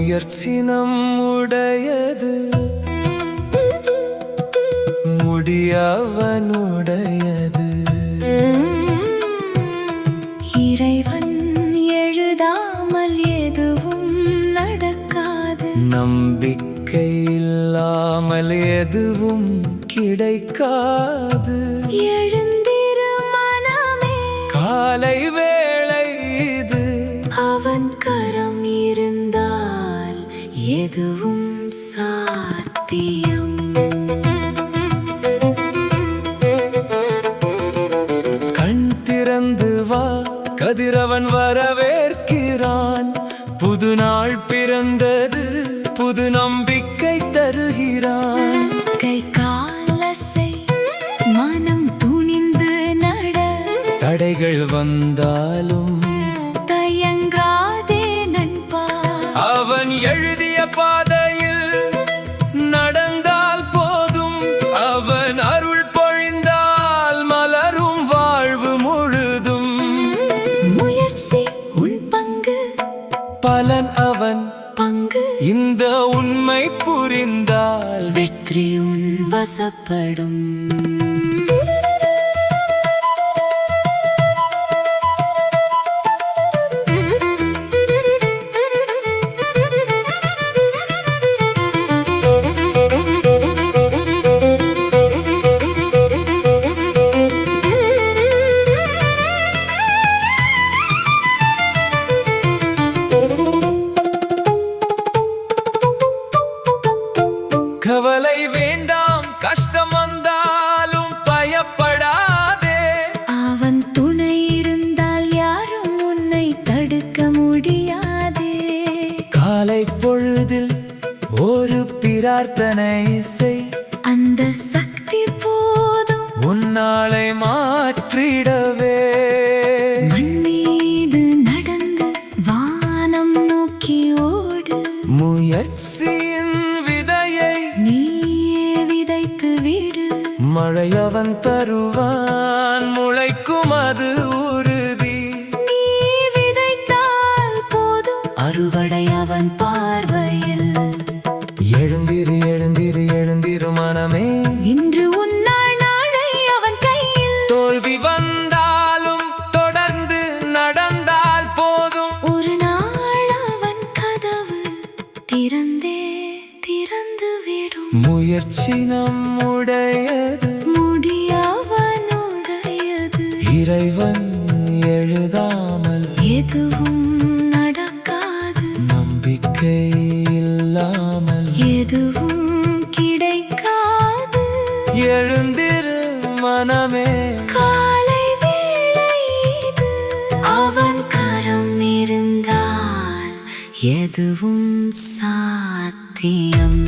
முயற்சி நம்முடையது, முடியவனுடையது. இறைவன் எழுதாமல் எதுவும் நடக்காது. நம்பிக்கை இல்லாமல் எதுவும் கிடைக்காது. எழுந்திரு மனமே, காலை வேளை இது. அவன் கரம் இருந்தால் எதுவும் சாத்தியம். கண் திறந்து வா, கதிரவன் வரவேற்கிறான். புது நாள் பிறந்தது, புது நம்பிக்கை தருகிறான். கை காலசை, மனம் துணிந்து நட. தடைகள் வந்தாலும் தயங்காதே நண்பா. அவன் எழுதிய பாதையில் நடந்தால் போதும். அவன் அருள் பொழிந்தால் மலரும் வாழ்வு முழுதும். முயற்சி உன் பங்கு, பலன் அவன் பங்கு. இந்த உண்மை புரிந்தால் வெற்றி உன் வசப்படும். கவலை வேண்டாம், கஷ்டம் வந்தாலும் பயப்படாதே. அவன் துணை இருந்தால் யாரும் உன்னை தடுக்க முடியாதே. காலை பொழுதில் ஒரு பிரார்த்தனை செய். அந்த சக்தி போதும் உன்னாளை மாற்றிடவே. மண் மீது நடந்து வானம் நோக்கி ஓடு. முயற்சியின் விதையை நீயே விதைத்து விடு. மழை அவன் தருவான், முளைக்கும் அது உறுதி. நீ விதைத்தால் போதும், அறுவடை அவன் பார்வையில். எழுந்திரு எழுந்திரு எழுந்திரு மனமே, இன்று உன்னாள் நாளை அவன் கையில். தோல்வி வந்தாலும் தொடர்ந்து நடந்தால் போதும். ஒரு நாள் அவன் கதவு திறந்து விடும். முயற்சி நம்முடையது, முடியவனுடையது. இறைவன் எழுதாமல் எதுவும் நடக்காது. நம்பிக்கை இல்லாமல் எதுவும் கிடைக்காது. எழுந்திரு மனமே, காலை வேளை இது. அவன் கரம் இருந்தால் எதுவும் சாத்தியம்.